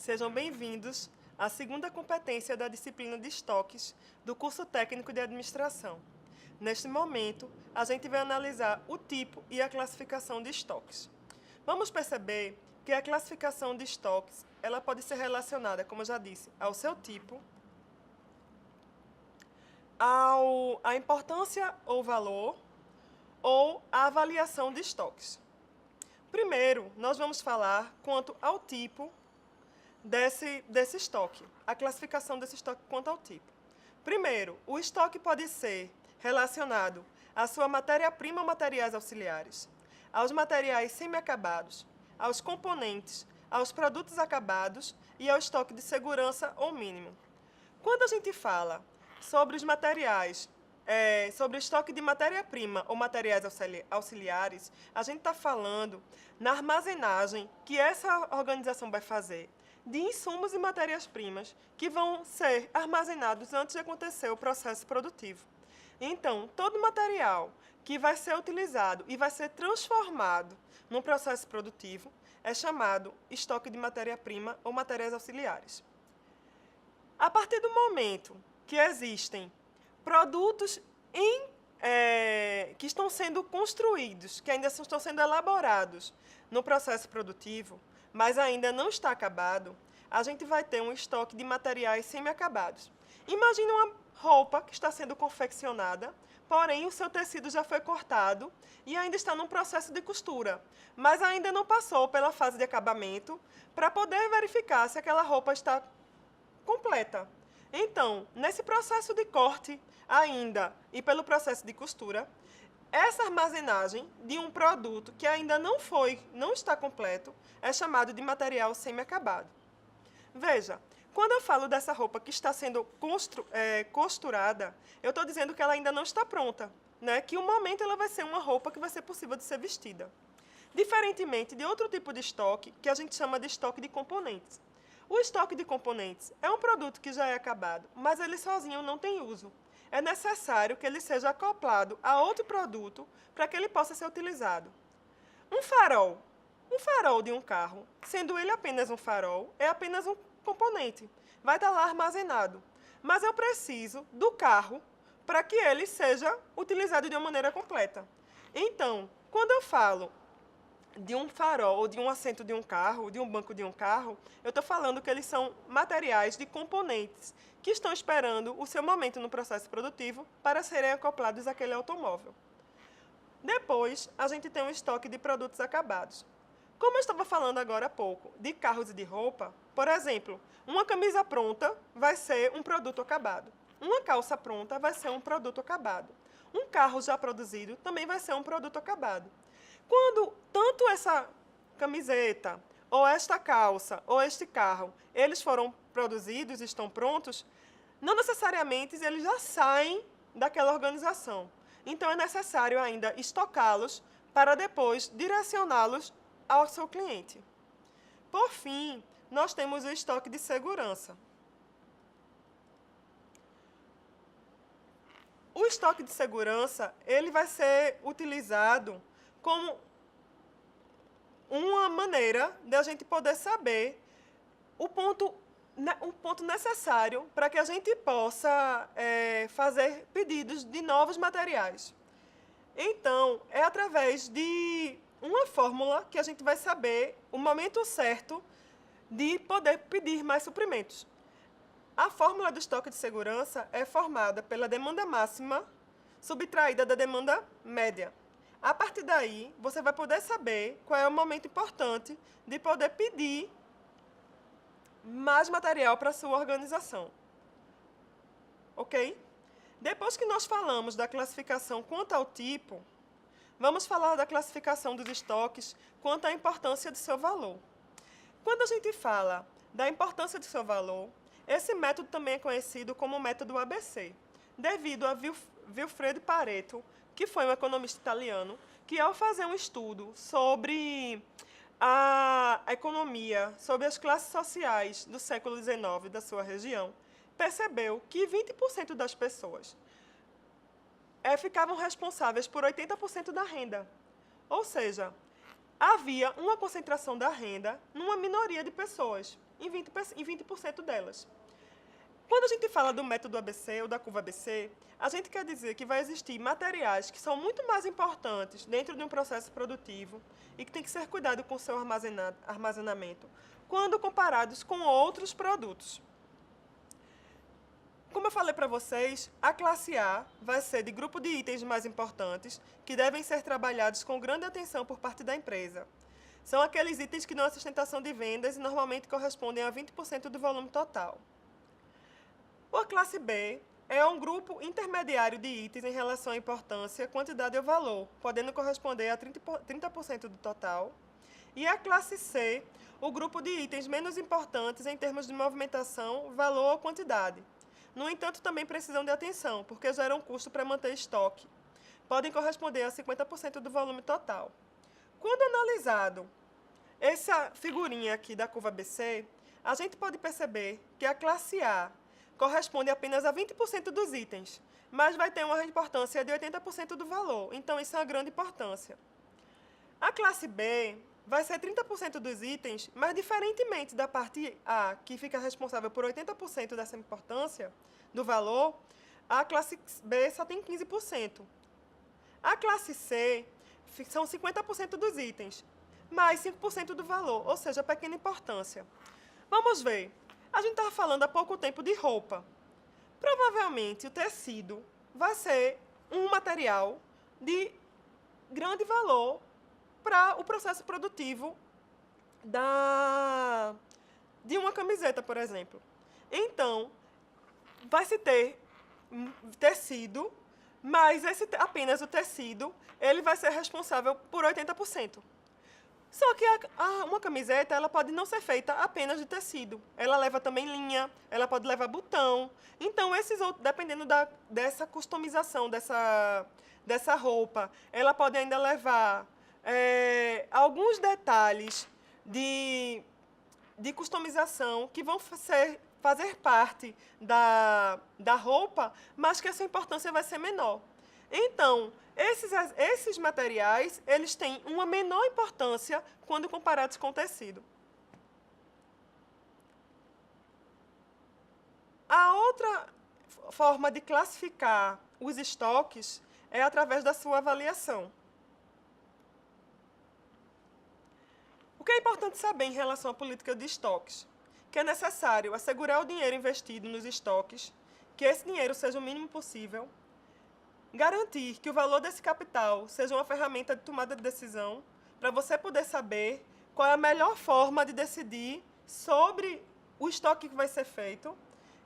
Sejam bem-vindos à segunda competência da disciplina de estoques do curso técnico de administração. Neste momento, a gente vai analisar o tipo e a classificação de estoques. Vamos perceber que a classificação de estoques ela pode ser relacionada, como eu já disse, ao seu tipo, à importância ou valor, ou à avaliação de estoques. Primeiro, nós vamos falar quanto ao tipo desse estoque, a classificação desse estoque quanto ao tipo. Primeiro, o estoque pode ser relacionado à sua matéria-prima ou materiais auxiliares, aos materiais semi-acabados, aos componentes, aos produtos acabados e ao estoque de segurança ou mínimo. Quando a gente fala sobre os materiais, sobre o estoque de matéria-prima ou materiais auxiliares, a gente está falando na armazenagem que essa organização vai fazer de insumos e matérias-primas que vão ser armazenados antes de acontecer o processo produtivo. Então, todo material que vai ser utilizado e vai ser transformado no processo produtivo é chamado estoque de matéria-prima ou materiais auxiliares. A partir do momento que existem produtos que estão sendo construídos, que ainda estão sendo elaborados no processo produtivo, mas ainda não está acabado, a gente vai ter um estoque de materiais semi-acabados. Imagine uma roupa que está sendo confeccionada, porém o seu tecido já foi cortado e ainda está num processo de costura, mas ainda não passou pela fase de acabamento para poder verificar se aquela roupa está completa. Então, nesse processo de corte ainda e pelo processo de costura, essa armazenagem de um produto que ainda não está completo, é chamado de material semi-acabado. Veja, quando eu falo dessa roupa que está sendo costurada, eu estou dizendo que ela ainda não está pronta, né? Que um momento ela vai ser uma roupa que vai ser possível de ser vestida. Diferentemente de outro tipo de estoque, que a gente chama de estoque de componentes. O estoque de componentes é um produto que já é acabado, mas ele sozinho não tem uso. É necessário que ele seja acoplado a outro produto para que ele possa ser utilizado. Um farol de um carro, sendo ele apenas um farol, é apenas um componente. Vai estar lá armazenado. Mas eu preciso do carro para que ele seja utilizado de uma maneira completa. Então, quando eu falo de um farol, ou de um assento de um carro, de um banco de um carro, eu estou falando que eles são materiais de componentes que estão esperando o seu momento no processo produtivo para serem acoplados àquele automóvel. Depois, a gente tem um estoque de produtos acabados. Como eu estava falando agora há pouco de carros e de roupa, por exemplo, uma camisa pronta vai ser um produto acabado. Uma calça pronta vai ser um produto acabado. Um carro já produzido também vai ser um produto acabado. Quando tanto essa camiseta, ou esta calça, ou este carro, eles foram produzidos, estão prontos, não necessariamente eles já saem daquela organização. Então, é necessário ainda estocá-los para depois direcioná-los ao seu cliente. Por fim, nós temos o estoque de segurança. O estoque de segurança, ele vai ser utilizado como uma maneira de a gente poder saber o ponto necessário para que a gente possa fazer pedidos de novos materiais. Então, é através de uma fórmula que a gente vai saber o momento certo de poder pedir mais suprimentos. A fórmula do estoque de segurança é formada pela demanda máxima subtraída da demanda média. A partir daí, você vai poder saber qual é o momento importante de poder pedir mais material para a sua organização. Ok? Depois que nós falamos da classificação quanto ao tipo, vamos falar da classificação dos estoques quanto à importância do seu valor. Quando a gente fala da importância do seu valor, esse método também é conhecido como método ABC, devido a Vilfredo Pareto, que foi um economista italiano, que ao fazer um estudo sobre a economia, sobre as classes sociais do século XIX da sua região, percebeu que 20% das pessoas ficavam responsáveis por 80% da renda. Ou seja, havia uma concentração da renda numa minoria de pessoas. em 20% delas. Quando a gente fala do método ABC ou da curva ABC, a gente quer dizer que vai existir materiais que são muito mais importantes dentro de um processo produtivo e que tem que ser cuidado com o seu armazenamento, quando comparados com outros produtos. Como eu falei para vocês, a classe A vai ser de grupo de itens mais importantes que devem ser trabalhados com grande atenção por parte da empresa. São aqueles itens que dão a sustentação de vendas e normalmente correspondem a 20% do volume total. A classe B é um grupo intermediário de itens em relação à importância, quantidade ou valor, podendo corresponder a 30% do total. E a classe C, o grupo de itens menos importantes em termos de movimentação, valor ou quantidade. No entanto, também precisam de atenção, porque geram custo para manter estoque. Podem corresponder a 50% do volume total. Quando analisado essa figurinha aqui da curva ABC, a gente pode perceber que a classe A corresponde apenas a 20% dos itens, mas vai ter uma importância de 80% do valor, então isso é uma grande importância. A classe B vai ser 30% dos itens, mas diferentemente da parte A, que fica responsável por 80% dessa importância do valor, a classe B só tem 15%. A classe C são 50% dos itens, mais 5% do valor, ou seja, pequena importância. Vamos ver. A gente estava falando há pouco tempo de roupa. Provavelmente o tecido vai ser um material de grande valor para o processo produtivo de uma camiseta, por exemplo. Então, vai se ter tecido, mas apenas o tecido ele vai ser responsável por 80%. Só que uma camiseta ela pode não ser feita apenas de tecido. Ela leva também linha, ela pode levar botão. Então, esses outros, dependendo dessa customização dessa roupa, ela pode ainda levar alguns detalhes de customização que vão fazer parte da roupa, mas que a sua importância vai ser menor. Então, esses materiais, eles têm uma menor importância quando comparados com o tecido. A outra forma de classificar os estoques é através da sua avaliação. O que é importante saber em relação à política de estoques? Que é necessário assegurar o dinheiro investido nos estoques, que esse dinheiro seja o mínimo possível, garantir que o valor desse capital seja uma ferramenta de tomada de decisão, para você poder saber qual é a melhor forma de decidir sobre o estoque que vai ser feito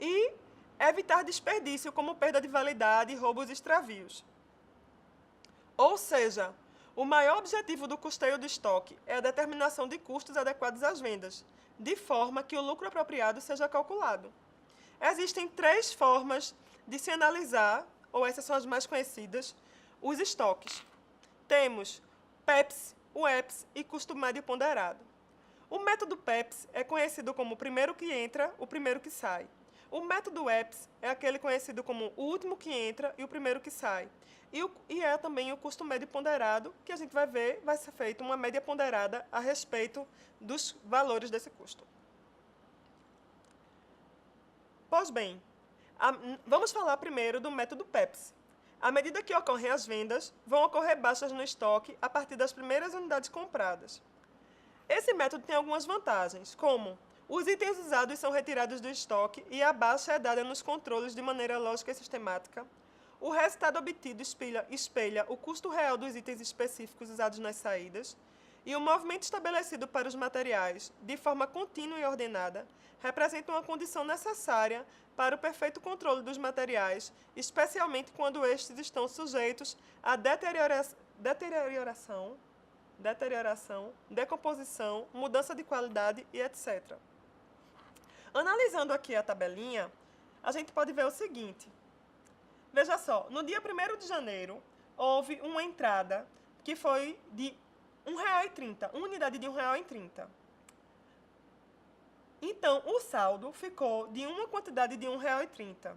e evitar desperdício, como perda de validade, roubos e extravios. Ou seja, o maior objetivo do custeio do estoque é a determinação de custos adequados às vendas, de forma que o lucro apropriado seja calculado. Existem 3 formas de se analisar, ou essas são as mais conhecidas, os estoques. Temos PEPS, o EPS e custo médio ponderado. O método PEPS é conhecido como o primeiro que entra, o primeiro que sai. O método EPS é aquele conhecido como o último que entra e o primeiro que sai. E é também o custo médio ponderado, que a gente vai ver, vai ser feita uma média ponderada a respeito dos valores desse custo. Pois bem, vamos falar primeiro do método PEPS. À medida que ocorrem as vendas, vão ocorrer baixas no estoque a partir das primeiras unidades compradas. Esse método tem algumas vantagens, como os itens usados são retirados do estoque e a baixa é dada nos controles de maneira lógica e sistemática. O resultado obtido espelha o custo real dos itens específicos usados nas saídas e o movimento estabelecido para os materiais, de forma contínua e ordenada, representa uma condição necessária para o perfeito controle dos materiais, especialmente quando estes estão sujeitos a deterioração, decomposição, mudança de qualidade e etc. Analisando aqui a tabelinha, a gente pode ver o seguinte. Veja só, no dia 1º de janeiro, houve uma entrada que foi de R$ 1,30, uma unidade de R$ 1,30. Então, o saldo ficou de uma quantidade de R$ 1,30.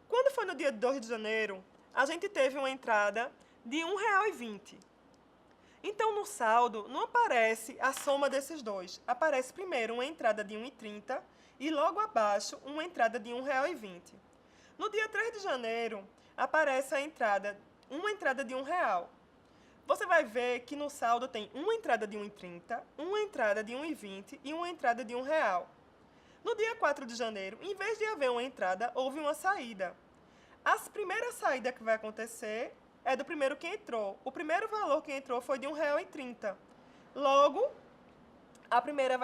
Quando foi no dia 2 de janeiro, a gente teve uma entrada de R$ 1,20. Então, no saldo, não aparece a soma desses dois. Aparece primeiro uma entrada de R$ 1,30 e logo abaixo uma entrada de R$ 1,20. No dia 3 de janeiro, aparece uma entrada de R$ 1,00. Você vai ver que no saldo tem uma entrada de R$ 1,30, uma entrada de R$ 1,20 e uma entrada de R$ 1,00. No dia 4 de janeiro, em vez de haver uma entrada, houve uma saída. A primeira saída que vai acontecer é do primeiro que entrou. O primeiro valor que entrou foi de R$ 1,30. Logo, a primeira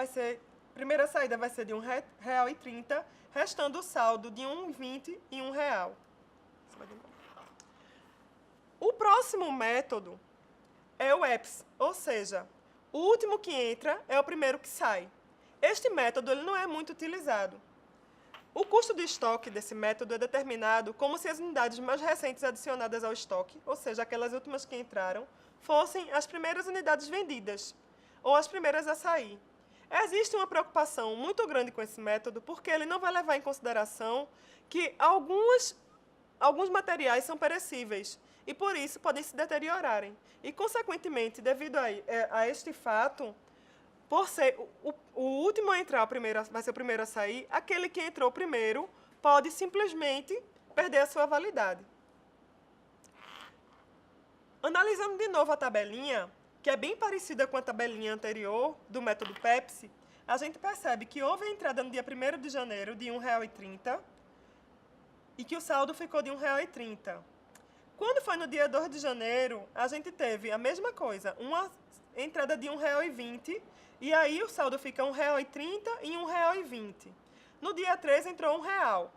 saída vai ser de R$ 1,30, restando o saldo de R$ 1,20 e R$ 1,00. O próximo método é o EPS, ou seja, o último que entra é o primeiro que sai. Este método ele não é muito utilizado. O custo de estoque desse método é determinado como se as unidades mais recentes adicionadas ao estoque, ou seja, aquelas últimas que entraram, fossem as primeiras unidades vendidas, ou as primeiras a sair. Existe uma preocupação muito grande com esse método, porque ele não vai levar em consideração que alguns materiais são perecíveis, e por isso podem se deteriorarem. E, consequentemente, devido a este fato, por ser o último a entrar, vai ser o primeiro a sair, aquele que entrou primeiro pode simplesmente perder a sua validade. Analisando de novo a tabelinha, que é bem parecida com a tabelinha anterior do método Pepsi, a gente percebe que houve a entrada no dia 1º de janeiro de R$ 1,30 e que o saldo ficou de R$ 1,30. Quando foi no dia 2 de janeiro, a gente teve a mesma coisa, uma entrada de R$ 1,20 e aí o saldo fica R$ 1,30 e R$ 1,20. No dia 3 entrou R$ 1,00.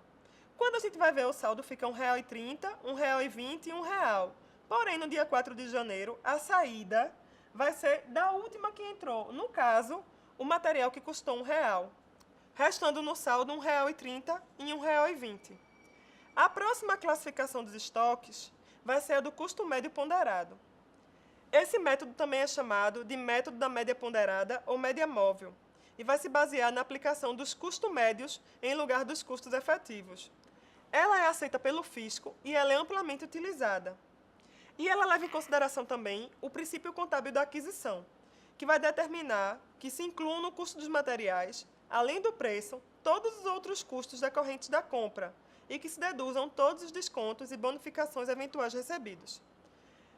Quando a gente vai ver o saldo fica R$ 1,30, R$ 1,20 e R$ 1,00. Porém, no dia 4 de janeiro, a saída vai ser da última que entrou. No caso, o material que custou R$ 1,00, restando no saldo R$ 1,30 e R$ 1,20. A próxima classificação dos estoques vai ser a do custo médio ponderado. Esse método também é chamado de método da média ponderada ou média móvel e vai se basear na aplicação dos custos médios em lugar dos custos efetivos. Ela é aceita pelo fisco e ela é amplamente utilizada. E ela leva em consideração também o princípio contábil da aquisição, que vai determinar que se incluam no custo dos materiais, além do preço, todos os outros custos decorrentes da compra e que se deduzam todos os descontos e bonificações eventuais recebidos.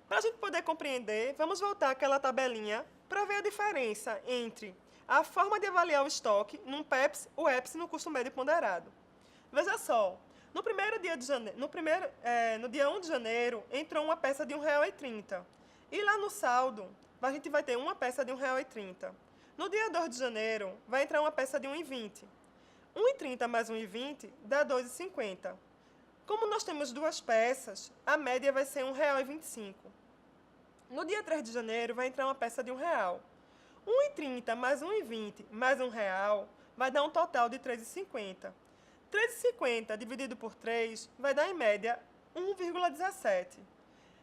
Para a gente poder compreender, vamos voltar àquela tabelinha para ver a diferença entre a forma de avaliar o estoque num PEPS, o EPS no custo médio ponderado. Veja só, no dia 1 de janeiro, entrou uma peça de R$ 1,30. E lá no saldo, a gente vai ter uma peça de R$ 1,30. No dia 2 de janeiro, vai entrar uma peça de R$ 1,20. R$ 1,30 mais R$ 1,20 dá R$ 2,50. Como nós temos duas peças, a média vai ser R$ 1,25. No dia 3 de janeiro, vai entrar uma peça de R$ 1,00. R$ 1,30 mais R$ 1,20 mais R$ 1,00 vai dar um total de R$ 3,50. R$ 3,50 dividido por 3 vai dar, em média, 1,17.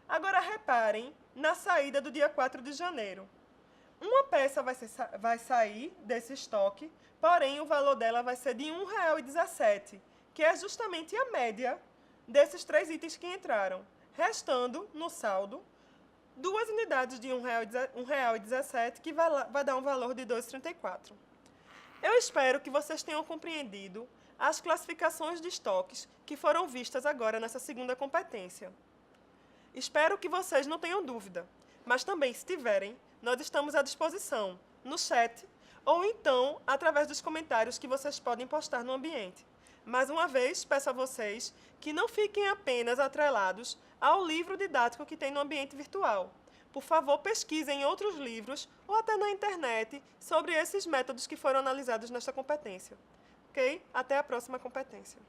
Agora, reparem na saída do dia 4 de janeiro. Uma peça vai sair desse estoque, porém, o valor dela vai ser de R$ 1,17, que é justamente a média desses três itens que entraram, restando, no saldo, duas unidades de R$ 1,17, que vai dar um valor de R$ 2,34. Eu espero que vocês tenham compreendido as classificações de estoques que foram vistas agora nessa segunda competência. Espero que vocês não tenham dúvida, mas também, se tiverem, nós estamos à disposição no chat ou então através dos comentários que vocês podem postar no ambiente. Mais uma vez, peço a vocês que não fiquem apenas atrelados ao livro didático que tem no ambiente virtual. Por favor, pesquisem em outros livros ou até na internet sobre esses métodos que foram analisados nesta competência. Ok? Até a próxima competência.